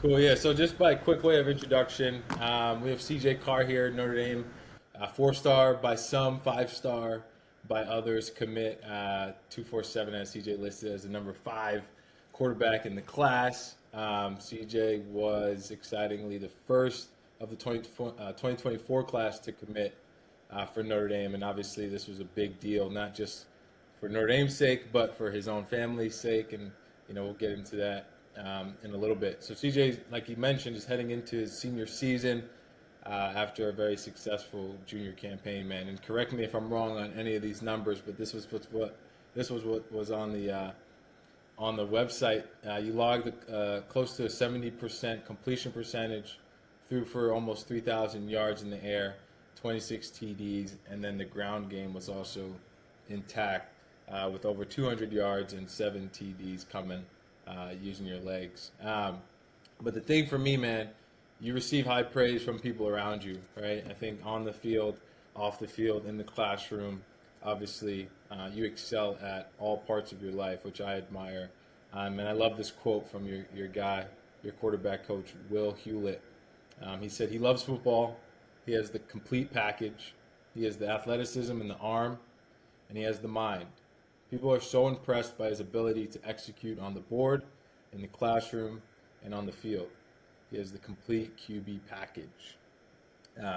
Cool, yeah. So just by quick way of introduction, we have CJ Carr here, Notre Dame, 4-star by some, 5-star by others. Commit 247 as CJ listed as the number 5 quarterback in the class. CJ was excitingly the first of the 2024 class to commit for Notre Dame, and obviously this was a big deal, not just for Notre Dame's sake, but for his own family's sake, and we'll get into that in a little bit. So CJ, like you mentioned, is heading into his senior season after a very successful junior campaign, man. And correct me if I'm wrong on any of these numbers, but this was what was on the website. You logged close to a 70% completion percentage, threw for almost 3,000 yards in the air, 26 TDs, and then the ground game was also intact with over 200 yards and 7 TDs coming using your legs. But the thing for me, man, you receive high praise from people around you, right? I think on the field, off the field, in the classroom, obviously, you excel at all parts of your life, which I admire. And I love this quote from your guy, your quarterback coach, Will Hewlett. He said he loves football. He has the complete package. He has the athleticism and the arm, and he has the mind. People are so impressed by his ability to execute on the board, in the classroom, and on the field. He has the complete QB package.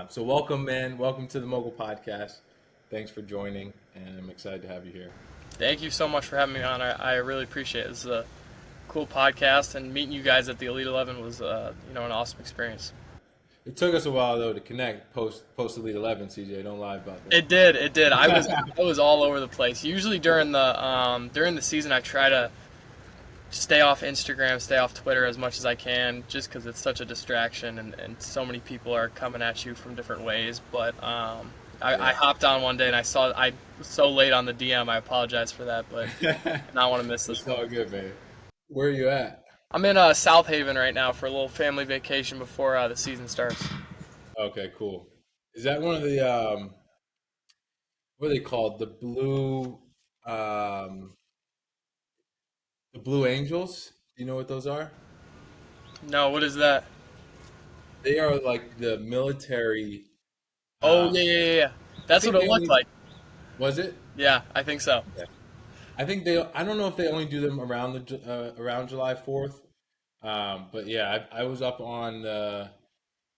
So welcome, man. Welcome to the MOGL podcast. Thanks for joining, and I'm excited to have you here. Thank you so much for having me on. I really appreciate it. This is a cool podcast, and meeting you guys at the Elite 11 was an awesome experience. It took us a while though to connect post Elite 11. CJ, don't lie about that. It did. I was all over the place. Usually during the season, I try to stay off Instagram, stay off Twitter as much as I can, just because it's such a distraction, and so many people are coming at you from different ways. But I hopped on one day and I was so late on the DM. I apologize for that, but not want to miss this. It's all good, man. Where are you at? I'm in South Haven right now for a little family vacation before the season starts. Okay, cool. Is that one of the what are they called? The Blue Angels? Do you know what those are? No, what is that? They are like the military. Oh, Um, yeah. I That's what think it they looked only like. was it? Yeah, I think so. Yeah. I think they. I don't know if they only do them around around July 4th. But yeah, I was up on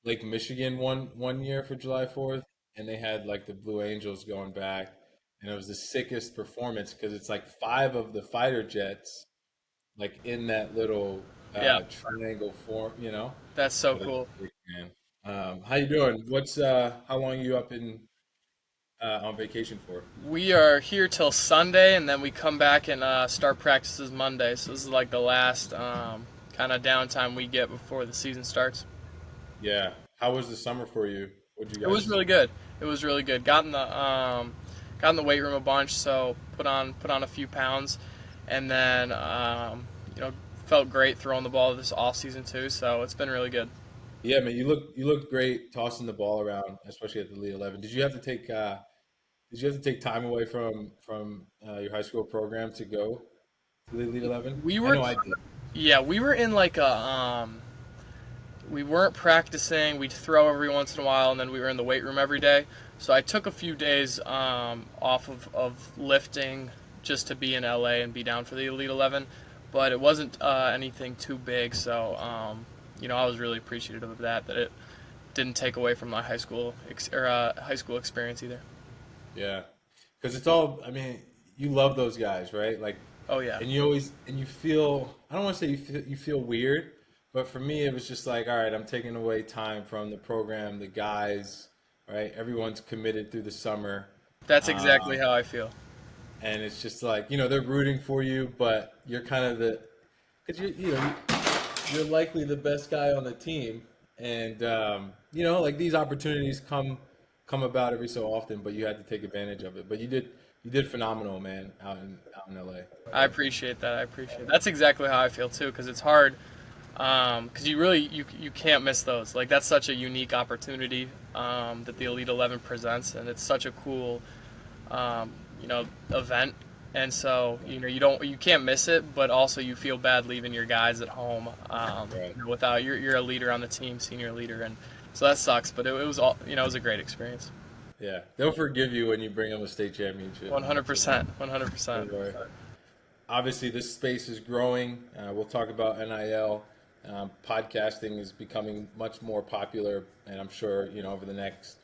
Lake Michigan one year for July 4th, and they had like the Blue Angels going back, and it was the sickest performance because it's like 5 of the fighter jets like in that little Yeah, triangle form. that's so But it was cool. sick, man. How you doing? How long are you up in on vacation for? We are here till Sunday, and then we come back and start practices Monday. So this is like the last kind of downtime we get before the season starts. Yeah. How was the summer for you? What'd you It was guys? really good. It was really good. Got in the weight room a bunch, so put on a few pounds, and then felt great throwing the ball this off season too. So it's been really good. Yeah, man, you look great tossing the ball around, especially at the Elite 11. Did you have to take time away from your high school program to go to the Elite 11? We I were know I did. Yeah, we were in like we weren't practicing. We'd throw every once in a while, and then we were in the weight room every day. So I took a few days off of lifting just to be in LA and be down for the Elite 11, but it wasn't anything too big. So I was really appreciative of that it didn't take away from my high school experience either. Yeah, because it's all. I mean, you love those guys, right? Like, Oh yeah. and you feel. I don't want to say you feel weird, but for me, it was just like, all right, I'm taking away time from the program, the guys, right? Everyone's committed through the summer. That's exactly Um, how I feel. and it's just like they're rooting for you, but you're kind of because you're likely the best guy on the team, and like these opportunities come about every so often, but you had to take advantage of it. But you did phenomenal, man, out in LA. I appreciate that. I appreciate it. That's exactly how I feel too, because it's hard. Because you can't miss those. Like that's such a unique opportunity that the Elite 11 presents, and it's such a cool event And so, you can't miss it, but also you feel bad leaving your guys at home Right. without you're a leader on the team, senior leader, and so that sucks. But it was all it was a great experience. Yeah, they'll forgive you when you bring them a state championship. 100%, Don't 100%. worry. Obviously, this space is growing. We'll talk about NIL. Podcasting is becoming much more popular, and I'm sure over the next,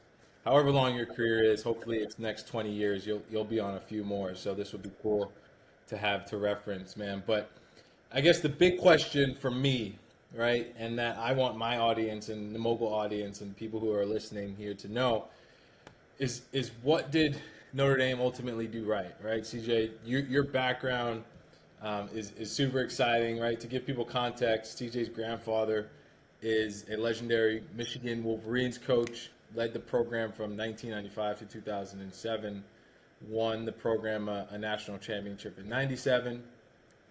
however long your career is, hopefully it's next 20 years, you'll be on a few more. So this would be cool to have to reference, man. But I guess the big question for me, right, and that I want my audience and the MOGL audience and people who are listening here to know is what did Notre Dame ultimately do right, right? CJ, your background is super exciting, right? To give people context, CJ's grandfather is a legendary Michigan Wolverines coach, led the program from 1995 to 2007, won the program a national championship in 97.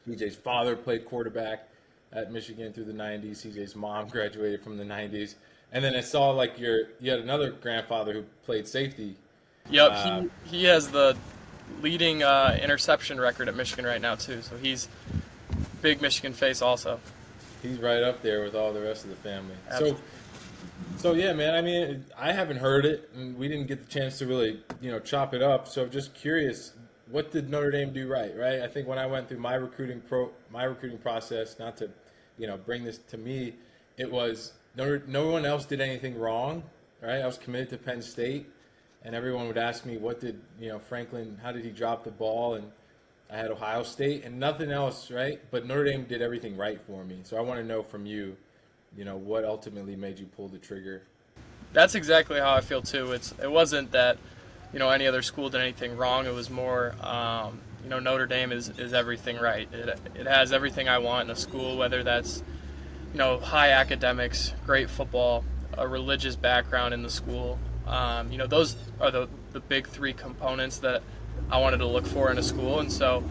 CJ's father played quarterback at Michigan through the 90s. CJ's mom graduated from the 90s. And then I saw like you had another grandfather who played safety. Yep, Uh, he has the leading interception record at Michigan right now too. So he's big Michigan face also. he's right up there with all the rest of the family. Absolutely. So yeah, man. I mean, I haven't heard it, and we didn't get the chance to really, chop it up. So just curious, what did Notre Dame do right? Right. I think when I went through my recruiting process, not to, bring this to me, it was no one else did anything wrong. Right. I was committed to Penn State, and everyone would ask me, what did Franklin? How did he drop the ball? And I had Ohio State and nothing else, right? But Notre Dame did everything right for me. So I want to know from you, what ultimately made you pull the trigger? That's exactly how I feel too. It wasn't that any other school did anything wrong. It was more Notre Dame is everything right. It has everything I want in a school, whether that's high academics, great football, a religious background in the school. Those are the big three components that I wanted to look for in a school. And so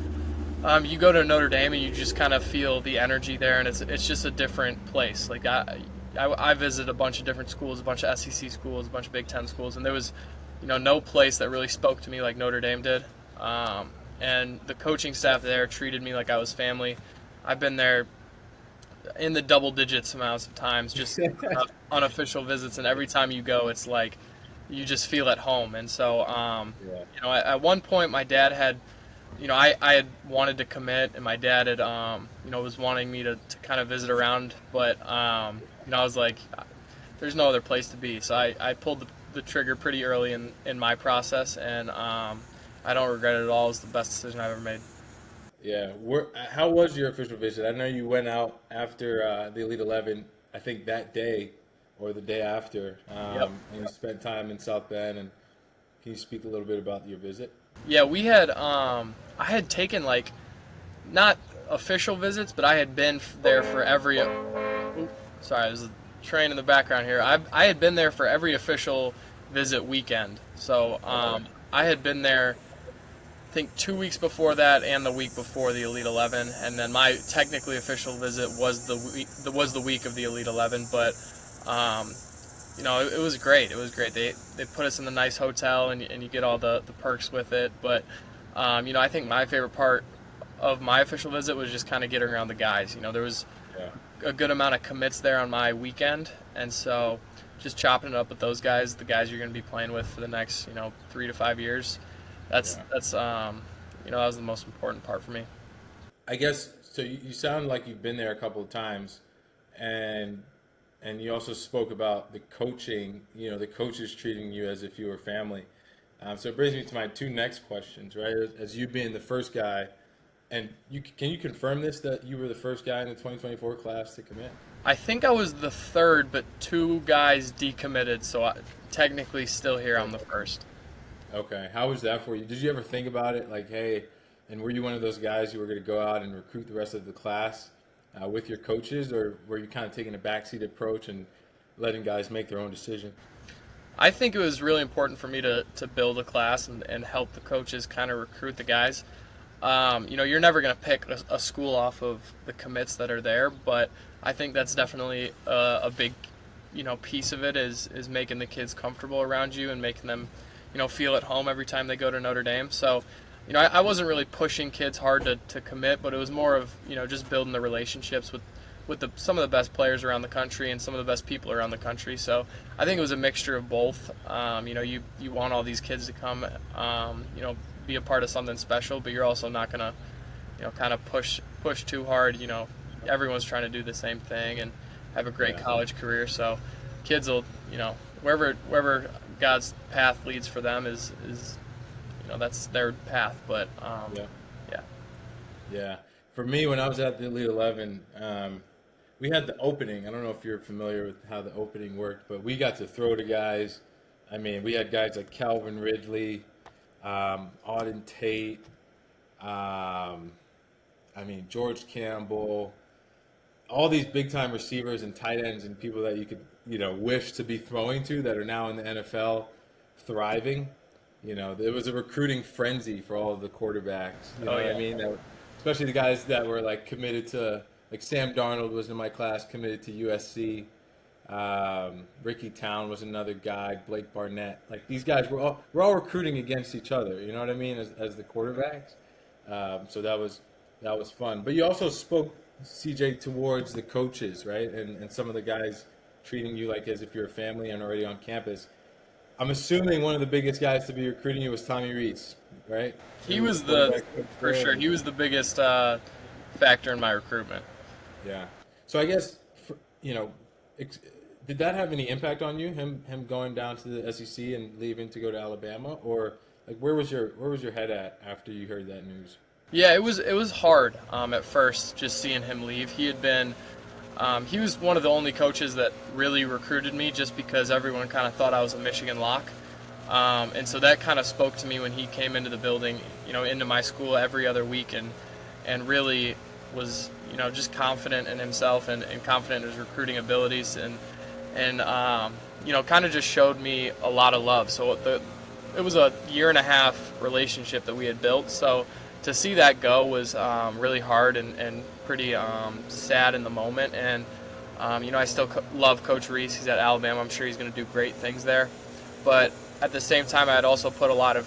you go to Notre Dame and you just kind of feel the energy there, and it's just a different place. Like I visited a bunch of different schools, a bunch of SEC schools, a bunch of Big Ten schools, and there was no place that really spoke to me like Notre Dame did. And the coaching staff there treated me like I was family. I've been there in the double digits amounts of times, just unofficial visits, and every time you go, it's like you just feel at home. And so, at one point, my dad had, I had wanted to commit, and my dad had, was wanting me to kind of visit around, but, I was like, there's no other place to be. So I pulled the trigger pretty early in my process, and I don't regret it at all. It was the best decision I've ever made. Yeah. How was your official visit? I know you went out after the Elite 11, I think that day or the day after, Yep. and you spent time in South Bend. And can you speak a little bit about your visit? Yeah, we had, I had taken not official visits, but I had been there for every, sorry, there's a train in the background here. I had been there for every official visit weekend. So I had been there, I think 2 weeks before that and the week before the Elite 11, and then my technically official visit was the week of the Elite 11. But it was great. It was great. They put us in the nice hotel, and you get all the perks with it. But I think my favorite part of my official visit was just kind of getting around the guys. There was a good amount of commits there on my weekend, and so just chopping it up with those guys, the guys you're going to be playing with for the next 3 to 5 years. That's that was the most important part for me. I guess so. You sound like you've been there a couple of times, and you also spoke about the coaching. The coaches treating you as if you were family. So it brings me to my two next questions, right? As you being the first guy, and can you confirm this, that you were the first guy in the 2024 class to commit? I think I was the third, but two guys decommitted, so technically still here. I'm the first. Okay. How was that for you? Did you ever think about it, like, hey, and were you one of those guys who were going to go out and recruit the rest of the class with your coaches, or were you kind of taking a backseat approach and letting guys make their own decision? I think it was really important for me to build a class and help the coaches kind of recruit the guys. You're never going to pick a school off of the commits that are there, but I think that's definitely a big, piece of it is making the kids comfortable around you and making them, feel at home every time they go to Notre Dame. So, I wasn't really pushing kids hard to commit, but it was more of, just building the relationships with some of the best players around the country and some of the best people around the country. So I think it was a mixture of both. You want all these kids to come, be a part of something special, but you're also not going to, kind of push too hard. Everyone's trying to do the same thing and have a great college career. So kids will, wherever God's path leads for them is that's their path. But yeah. For me, when I was at the Elite 11, we had the opening. I don't know if you're familiar with how the opening worked, but we got to throw to guys. I mean, we had guys like Calvin Ridley, Auden Tate, George Campbell, all these big-time receivers and tight ends and people that you could, wish to be throwing to that are now in the NFL thriving. There was a recruiting frenzy for all of the quarterbacks. You know what I mean? Especially the guys that were like committed to, like Sam Darnold was in my class, committed to USC. Ricky Town was another guy. Blake Barnett. Like these guys we're all recruiting against each other. You know what I mean? As the quarterbacks. So that was fun. But you also spoke, CJ, towards the coaches, right? And some of the guys treating you like as if you're a family and already on campus. I'm assuming one of the biggest guys to be recruiting you was Tommy Rees, right? He was for sure. He was the biggest factor in my recruitment. Yeah. So I guess, did that have any impact on you? Him going down to the SEC and leaving to go to Alabama, or like where was your head at after you heard that news? Yeah, it was hard at first just seeing him leave. He had been. He was one of the only coaches that really recruited me just because everyone kind of thought I was a Michigan lock. And so that kind of spoke to me when he came into the building, into my school every other week and really was, just confident in himself and confident in his recruiting abilities and kind of just showed me a lot of love. So it was a 1.5-year relationship that we had built. So to see that go was really hard and pretty sad in the moment. And, I still love Coach Rees. He's at Alabama. I'm sure he's going to do great things there. But at the same time, I had also put a lot of,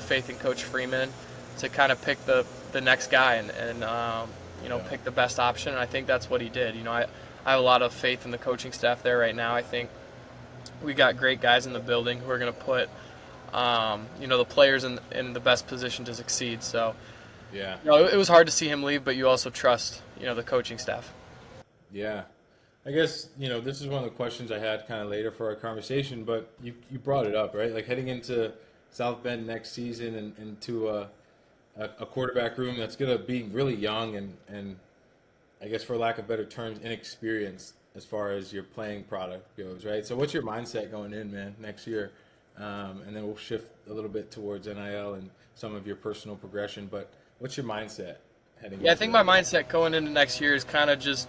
faith in Coach Freeman to kind of pick the next guy and pick the best option. And I think that's what he did. I have a lot of faith in the coaching staff there right now. I think we got great guys in the building who are going to put the players in the best position to succeed. So, it was hard to see him leave, but you also trust, the coaching staff. Yeah. I guess, this is one of the questions I had kind of later for our conversation, but you brought it up, right? Like heading into South Bend next season and into a quarterback room that's going to be really young and I guess for lack of better terms, inexperienced as far as your playing product goes, right? So what's your mindset going in, man, next year? And then we'll shift a little bit towards NIL and some of your personal progression. But what's your mindset heading? Yeah, I think my mindset going into next year is kind of just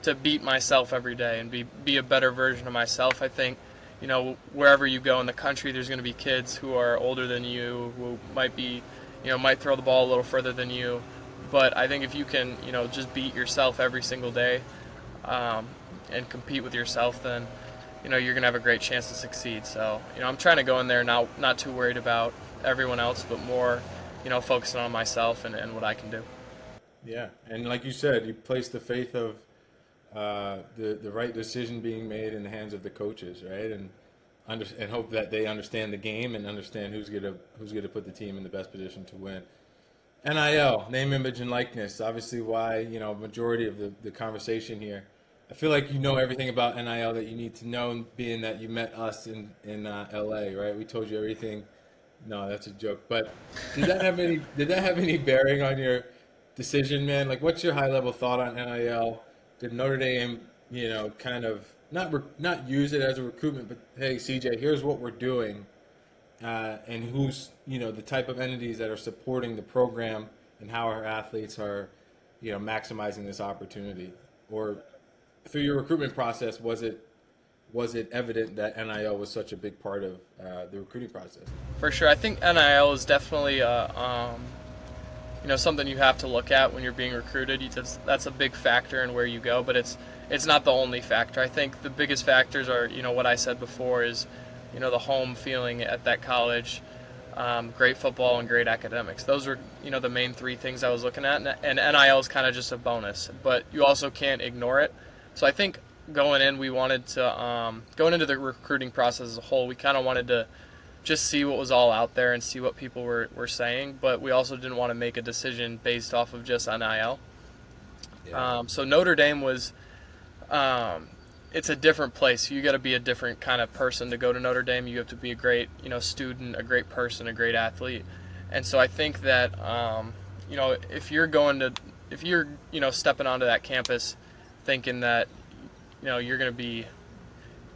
to beat myself every day and be a better version of myself. I think, wherever you go in the country, there's going to be kids who are older than you, who might be, might throw the ball a little further than you. But I think if you can, just beat yourself every single day and compete with yourself, then you're going to have a great chance to succeed. So, I'm trying to go in there not too worried about everyone else, but more, focusing on myself and what I can do. Yeah, and like you said, you place the faith of the right decision being made in the hands of the coaches, right? And hope that they understand the game and understand who's gonna put the team in the best position to win. NIL, name, image, and likeness. Obviously, why majority of the conversation here. I feel like you know everything about NIL that you need to know, being that you met us in LA, right? We told you everything. No, that's a joke. But did that have any bearing on your decision, man? Like, what's your high level thought on NIL? Did Notre Dame, kind of not use it as a recruitment, but hey, CJ, here's what we're doing, and who's the type of entities that are supporting the program and how our athletes are, maximizing this opportunity? Or through your recruitment process, was it evident that NIL was such a big part of the recruiting process? For sure, I think NIL is definitely something you have to look at when you're being recruited. That's a big factor in where you go, but it's not the only factor. I think the biggest factors are what I said before is the home feeling at that college, great football, and great academics. Those were, the main three things I was looking at, and NIL is kind of just a bonus, but you also can't ignore it. So I think going in, we wanted to, going into the recruiting process as a whole, we kind of wanted to just see what was all out there and see what people were saying, but we also didn't want to make a decision based off of just NIL. Yeah. So Notre Dame was, it's a different place. You got to be a different kind of person to go to Notre Dame. You have to be a great, student, a great person, a great athlete. And so I think that, if you're stepping onto that campus thinking that, you're going to be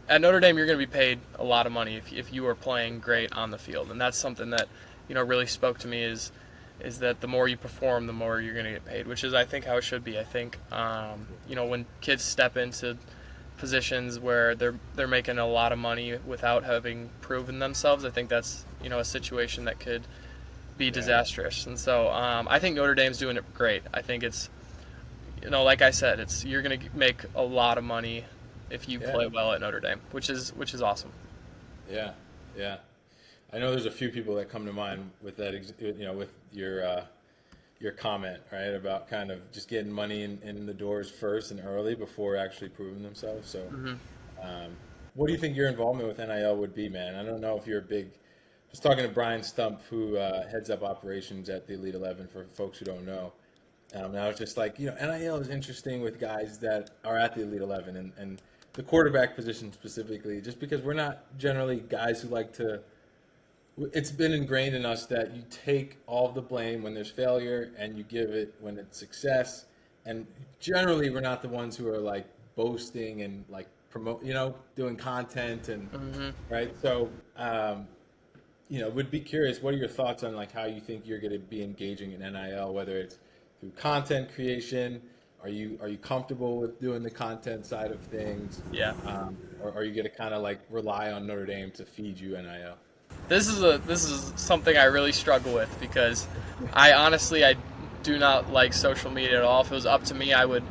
at Notre Dame, you're going to be paid a lot of money if you are playing great on the field. And that's something that, really spoke to me is that the more you perform, the more you're going to get paid, which is, I think, how it should be. I think, when kids step into positions where they're making a lot of money without having proven themselves, I think that's, a situation that could be disastrous. And so I think Notre Dame's doing it great. I think it's, like I said, you're going to make a lot of money if you play well at Notre Dame, which is awesome. Yeah, yeah. I know there's a few people that come to mind with that, with your comment, right, about kind of just getting money in the doors first and early before actually proving themselves. So, what do you think your involvement with NIL would be, man? I don't know if you're a big. I was talking to Brian Stump, who heads up operations at the Elite 11, for folks who don't know. And I was just like, NIL is interesting with guys that are at the Elite 11 and the quarterback position specifically, just because we're not generally guys who like to. It's been ingrained in us that you take all of the blame when there's failure and you give it when it's success. And generally, we're not the ones who are like boasting and like promote, doing content and right. So, would be curious. What are your thoughts on like how you think you're going to be engaging in NIL, whether it's through content creation? Are you comfortable with doing the content side of things? Yeah. Or are you going to kind of like rely on Notre Dame to feed you NIL? This is something I really struggle with because I do not like social media at all. If it was up to me, I would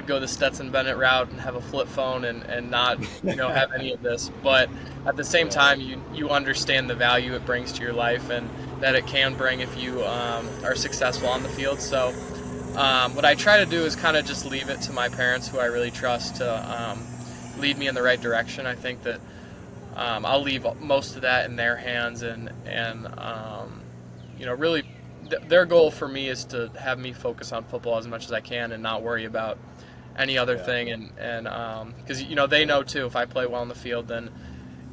go the Stetson Bennett route and have a flip phone and not have any of this. But at the same time, you understand the value it brings to your life and that it can bring if you are successful on the field. So what I try to do is kind of just leave it to my parents, who I really trust, to lead me in the right direction. I think that I'll leave most of that in their hands, and really their goal for me is to have me focus on football as much as I can and not worry about any other thing. And because they know too, if I play well on the field, then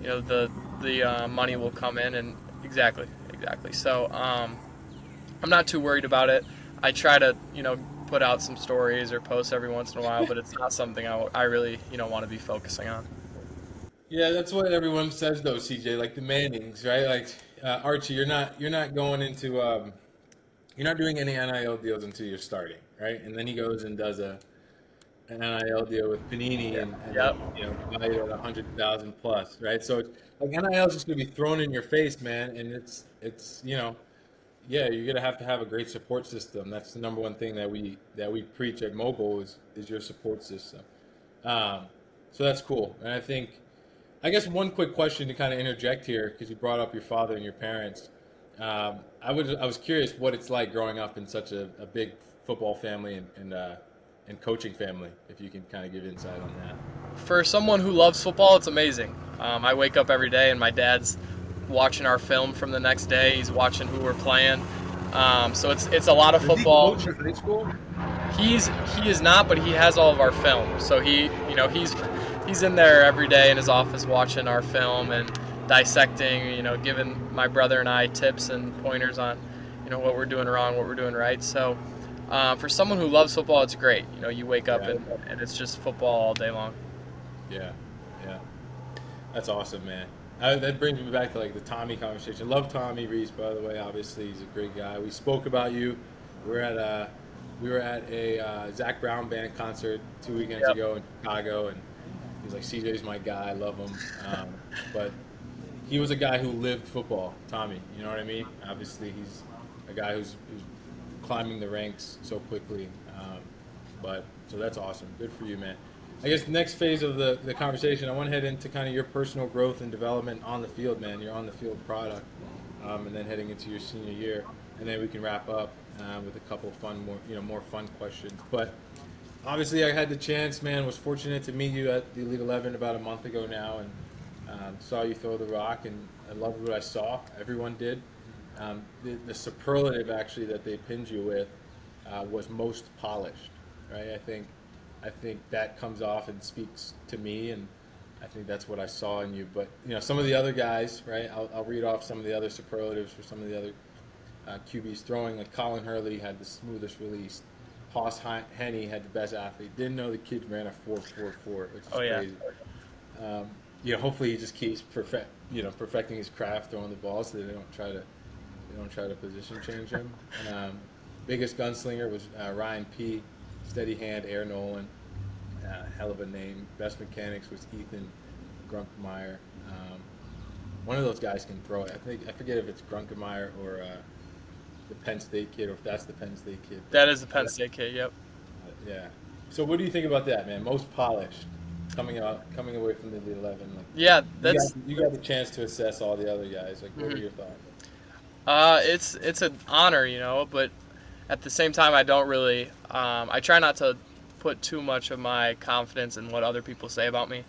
the money will come in, and exactly. So I'm not too worried about it. I try to put out some stories or posts every once in a while, but it's not something I really want to be focusing on. Yeah, that's what everyone says though, CJ. Like the Mannings, right? Like Archie, you're not going into you're not doing any NIL deals until you're starting, right? And then he goes and does an NIL deal with Panini and valued at 100,000 plus, right? So it's like NIL is just gonna be thrown in your face, man, and it's you're gonna have to have a great support system. That's the number one thing that we preach at MOGL is your support system. So that's cool, and I guess one quick question to kind of interject here, because you brought up your father and your parents. I was curious what it's like growing up in such a big football family and coaching family, if you can kind of give insight on that. For someone who loves football, it's amazing. I wake up every day and my dad's watching our film from the next day. He's watching who we're playing. So it's a lot of football. Does he coach in high school? He is not, but he has all of our film. So he's in there every day in his office watching our film and dissecting, giving my brother and I tips and pointers on, what we're doing wrong, what we're doing right. So for someone who loves football, it's great. You wake up and it's just football all day long. Yeah. That's awesome, man. That brings me back to like the Tommy conversation. Love Tommy Rees, by the way. Obviously, he's a great guy. We spoke about you. We were at a Zach Brown band concert 2 weekends ago in Chicago, and he's like, CJ's my guy. I love him. But he was a guy who lived football, Tommy. You know what I mean? Obviously, he's a guy who's climbing the ranks so quickly. So that's awesome. Good for you, man. I guess the next phase of the conversation, I want to head into kind of your personal growth and development on the field, man. You're on the field product. and then heading into your senior year, and then we can wrap up with a couple fun, more fun questions. But obviously, I had the chance, man. Was fortunate to meet you at the Elite 11 about a month ago now, and saw you throw the rock, and I loved what I saw. Everyone did. The superlative actually that they pinned you with was most polished, right? I think that comes off and speaks to me, and I think that's what I saw in you. But some of the other guys, right? I'll read off some of the other superlatives for some of the other QBs throwing. Like Colin Hurley had the smoothest release. Hoss Henney had the best athlete. Didn't know the kid ran a 4.44, which is crazy. Hopefully he just keeps perfecting his craft throwing the ball, so they don't try to position change him. Biggest gunslinger was Ryan P. Steady hand, Air Nolan. Hell of a name. Best mechanics was Ethan Grunkemeyer. One of those guys can throw it. I forget if it's Grunkemeyer or the Penn State kid, or if that's the Penn State kid. That is the Penn State kid. Yep. Yeah. So what do you think about that, man? Most polished, coming away from the Elite 11. Like, Yeah, you got the chance to assess all the other guys. Like, what are your thoughts? it's an honor, but at the same time, I don't really. I try not to put too much of my confidence in what other people say about me.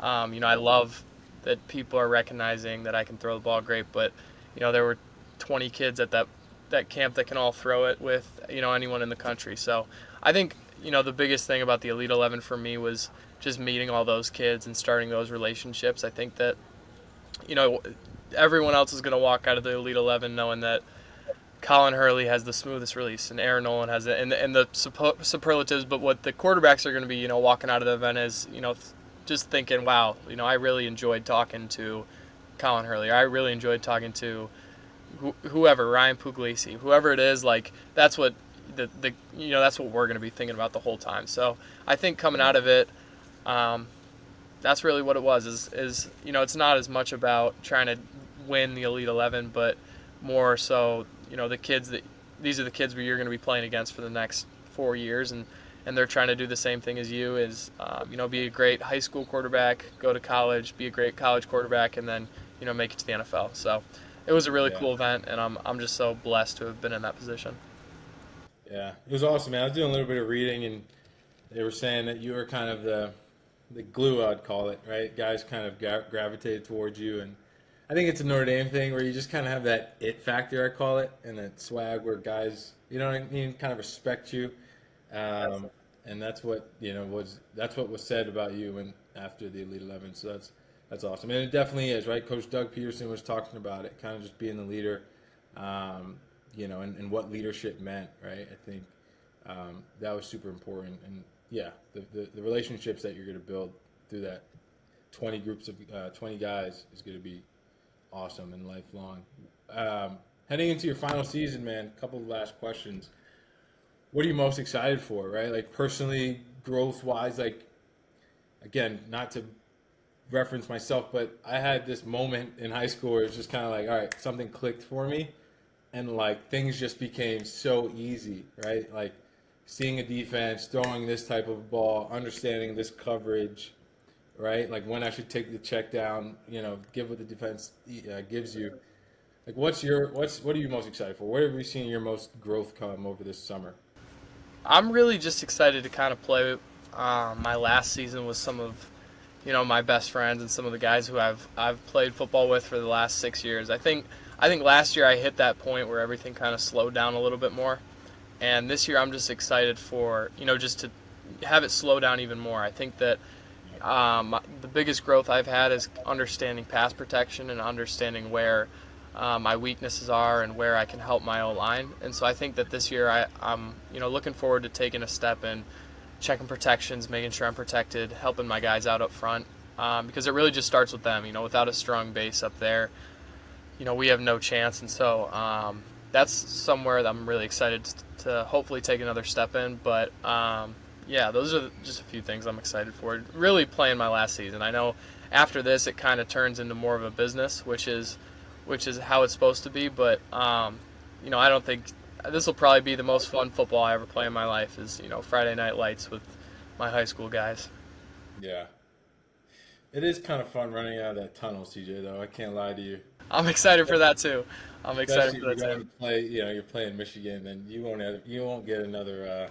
I love that people are recognizing that I can throw the ball great, but there were 20 kids at that camp that can all throw it with anyone in the country. So I think the biggest thing about the Elite 11 for me was just meeting all those kids and starting those relationships. I think that everyone else is going to walk out of the Elite 11 knowing that Colin Hurley has the smoothest release and Aaron Nolan has it, and the superlatives. But what the quarterbacks are going to be, walking out of the event is, just thinking, wow, I really enjoyed talking to Colin Hurley. I really enjoyed talking to whoever, Ryan Puglisi, whoever it is. Like, that's what that's what we're going to be thinking about the whole time. So I think coming out of it, that's really what it was. Is it's not as much about trying to win the Elite 11, but more so, these are the kids where you're going to be playing against for the next 4 years, and they're trying to do the same thing as you. Is be a great high school quarterback, go to college, be a great college quarterback, and then make it to the NFL. So it was a really cool event, and I'm just so blessed to have been in that position. Yeah, it was awesome, man. I was doing a little bit of reading, and they were saying that you were kind of the glue, I'd call it, right? Guys kind of gravitated towards you, and I think it's a Notre Dame thing where you just kind of have that it factor, I call it, and that swag where guys, what I mean, kind of respect you, and that's what that's what was said about you and after the Elite 11. So that's awesome, and it definitely is, right? Coach Doug Peterson was talking about it, kind of just being the leader, and what leadership meant, right? I think that was super important, and yeah, the relationships that you're going to build through that 20 groups of 20 guys is going to be awesome and lifelong. Heading into your final season, man, a couple of last questions. What are you most excited for, right? Like, personally, growth-wise, like, again, not to reference myself, but I had this moment in high school where it's just kind of like, all right, something clicked for me, and like things just became so easy, right? Like seeing a defense, throwing this type of ball, understanding this coverage, right? Like when I should take the check down, give what the defense gives you. Like what are you most excited for? Where have you seen your most growth come over this summer? I'm really just excited to kind of play my last season with some of my best friends and some of the guys who I've played football with for the last 6 years. I think last year I hit that point where everything kind of slowed down a little bit more, and this year I'm just excited for just to have it slow down even more. I think that the biggest growth I've had is understanding pass protection and understanding where my weaknesses are and where I can help my O-line. And so I think that this year I'm looking forward to taking a step in checking protections, making sure I'm protected, helping my guys out up front, because it really just starts with them. Without a strong base up there, we have no chance. And so that's somewhere that I'm really excited to hopefully take another step in. But yeah, those are just a few things I'm excited for. Really playing my last season. I know after this it kind of turns into more of a business, which is how it's supposed to be. But I don't think this will probably be the most fun football I ever play in my life. Is Friday night lights with my high school guys. Yeah, it is kind of fun running out of that tunnel, CJ. Though I can't lie to you. I'm excited for that too. I'm excited Especially for if that you're too. going to play, you're playing Michigan, then you won't get another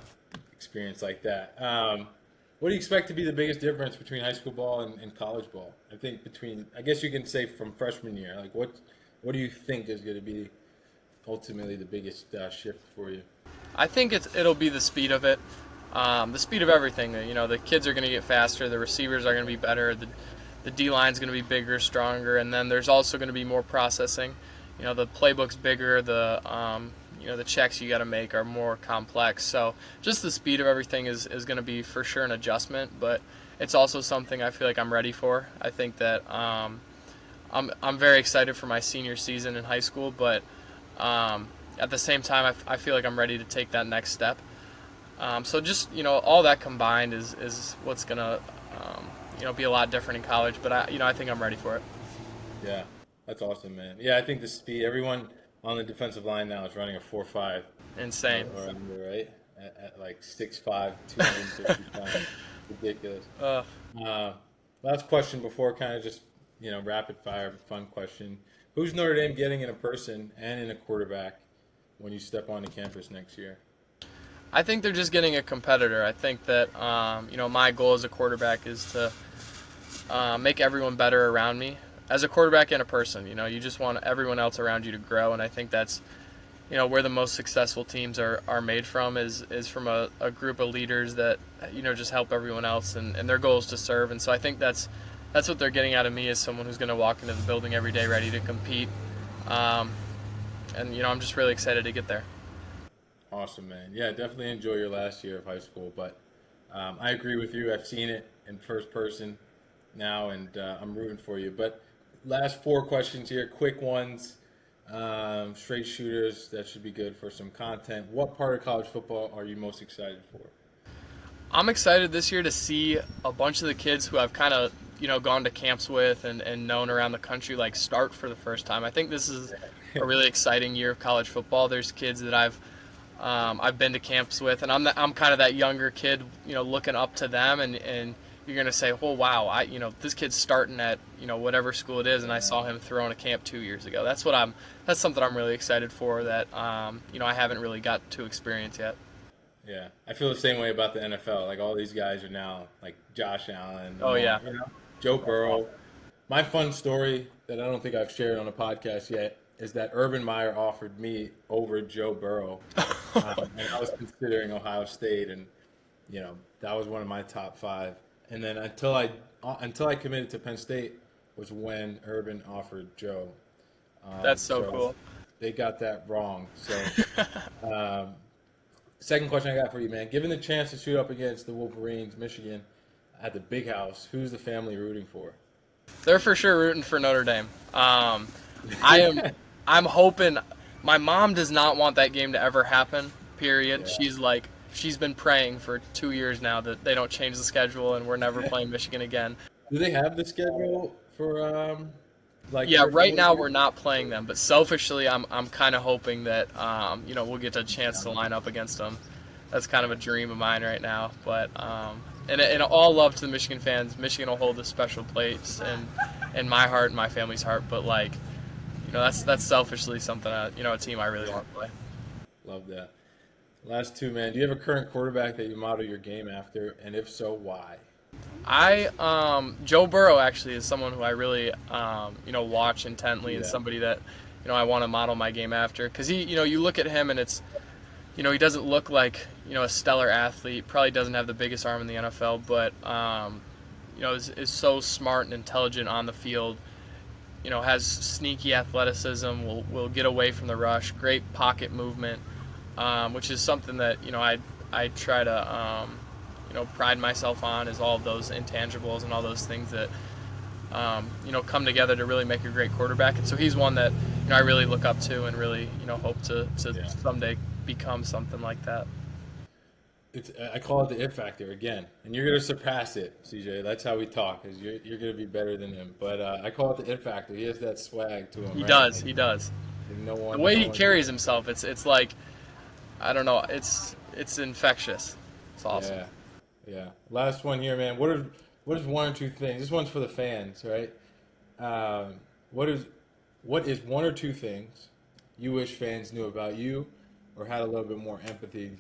experience like that. What do you expect to be the biggest difference between high school ball and college ball? I think I guess you can say from freshman year, like what do you think is going to be ultimately the biggest shift for you? I think it'll be the speed of everything. The kids are going to get faster, the receivers are going to be better, the D line's going to be bigger, stronger, and then there's also going to be more processing. The playbook's bigger, the checks you got to make are more complex. So just the speed of everything is going to be for sure an adjustment, but it's also something I feel like I'm ready for. I think that I'm very excited for my senior season in high school, but at the same time, I feel like I'm ready to take that next step. So just all that combined is what's gonna be a lot different in college. But I think I'm ready for it. Yeah, that's awesome, man. Yeah, I think the speed. Everyone on the defensive line now is running a 4.5 Insane. or under, right? At like 6'5", 250 pounds. Ridiculous. Uh, Uh, Last question before kind of just rapid fire fun question. Who's Notre Dame getting in a person and in a quarterback when you step onto campus next year? I think they're just getting a competitor. I think that my goal as a quarterback is to make everyone better around me as a quarterback and a person. You just want everyone else around you to grow, and I think that's where the most successful teams are made from is from a group of leaders that just help everyone else, and their goal is to serve. And so I think that's what they're getting out of me, as someone who's going to walk into the building every day ready to compete. Um, and I'm just really excited to get there. Awesome, man. Yeah, definitely enjoy your last year of high school, but I agree with you. I've seen it in first person now, and I'm rooting for you. But last four questions here, quick ones, straight shooters. That should be good for some content. What part of college football are you most excited for? I'm excited this year to see a bunch of the kids who I've kind of gone to camps with and known around the country like start for the first time. I think this is a really exciting year of college football. There's kids that I've been to camps with, and I'm kind of that younger kid, looking up to them, and you're gonna say, oh wow, this kid's starting at whatever school it is, and I saw him throwing a camp 2 years ago. That's something I'm really excited for that I haven't really got to experience yet. Yeah, I feel the same way about the NFL. Like all these guys are now like Josh Allen, Oh Lamar, yeah, Joe Burrow. My fun story that I don't think I've shared on a podcast yet is that Urban Meyer offered me over Joe Burrow, and I was considering Ohio State, and that was one of my top five. And then until I committed to Penn State was when Urban offered Joe. that's so So cool. they got that wrong. So um, second question I got for you, man. Given the chance to shoot up against the Wolverines, Michigan, at the Big House, who's the family rooting for? They're for sure rooting for Notre Dame. I am. I'm hoping. My mom does not want that game to ever happen. Period. Yeah. She's been praying for 2 years now that they don't change the schedule and we're never playing Michigan again. Do they have the schedule for like Yeah, your right family? now we're not playing them, but selfishly, I'm kind of hoping that we'll get a chance to line up against them. That's kind of a dream of mine right now. But and all love to the Michigan fans. Michigan will hold a special place in my heart and my family's heart. But that's selfishly something a team I really want to play. Love that. Last two, man. Do you have a current quarterback that you model your game after, and if so, why? Joe Burrow actually is someone who I really watch intently, and Yeah. somebody that I want to model my game after, because you look at him and it's he doesn't look like a stellar athlete, probably doesn't have the biggest arm in the NFL, but is so smart and intelligent on the field. Has sneaky athleticism, will get away from the rush, great pocket movement, which is something that I try to pride myself on, is all of those intangibles and all those things that come together to really make a great quarterback. And so he's one that I really look up to and really hope to Yeah. someday become something like that. I call it the it factor again, and you're gonna surpass it, CJ. That's how we talk. Is you're gonna be better than him. But I call it the it factor. He has that swag to him, He right? does. He does. Like no The one, way no he one. carries himself, it's like, I don't know. It's infectious. It's awesome. Yeah, yeah. Last one here, man. What is one or two things? This one's for the fans, right? Um, what is what is one or two things you wish fans knew about you, or had a little bit more empathy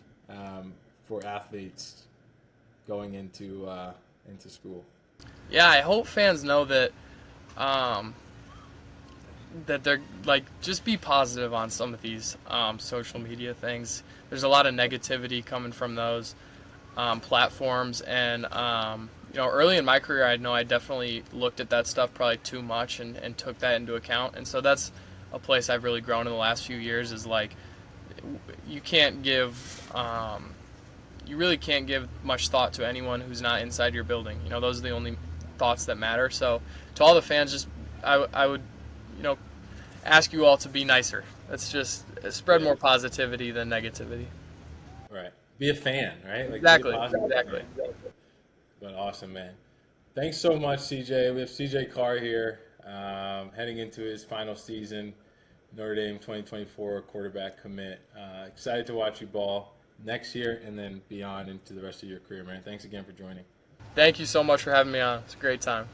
for athletes going into school? Yeah, I hope fans know that that they're like, just be positive on some of these social media things. There's a lot of negativity coming from those platforms, and early in my career, I know I definitely looked at that stuff probably too much and took that into account, and so that's a place I've really grown in the last few years. Is like, you can't give you really can't give much thought to anyone who's not inside your building. Those are the only thoughts that matter. So to all the fans, just I would ask you all to be nicer. Let's just spread more positivity than negativity. Right. Be a fan, right? Like, be a Exactly. positive Exactly. fan. But awesome, man. Thanks so much, CJ. We have CJ Carr here, heading into his final season, Notre Dame 2024 quarterback commit. Excited to watch you ball next year and then beyond into the rest of your career, man. Thanks again for joining. Thank you so much for having me on. It's a great time.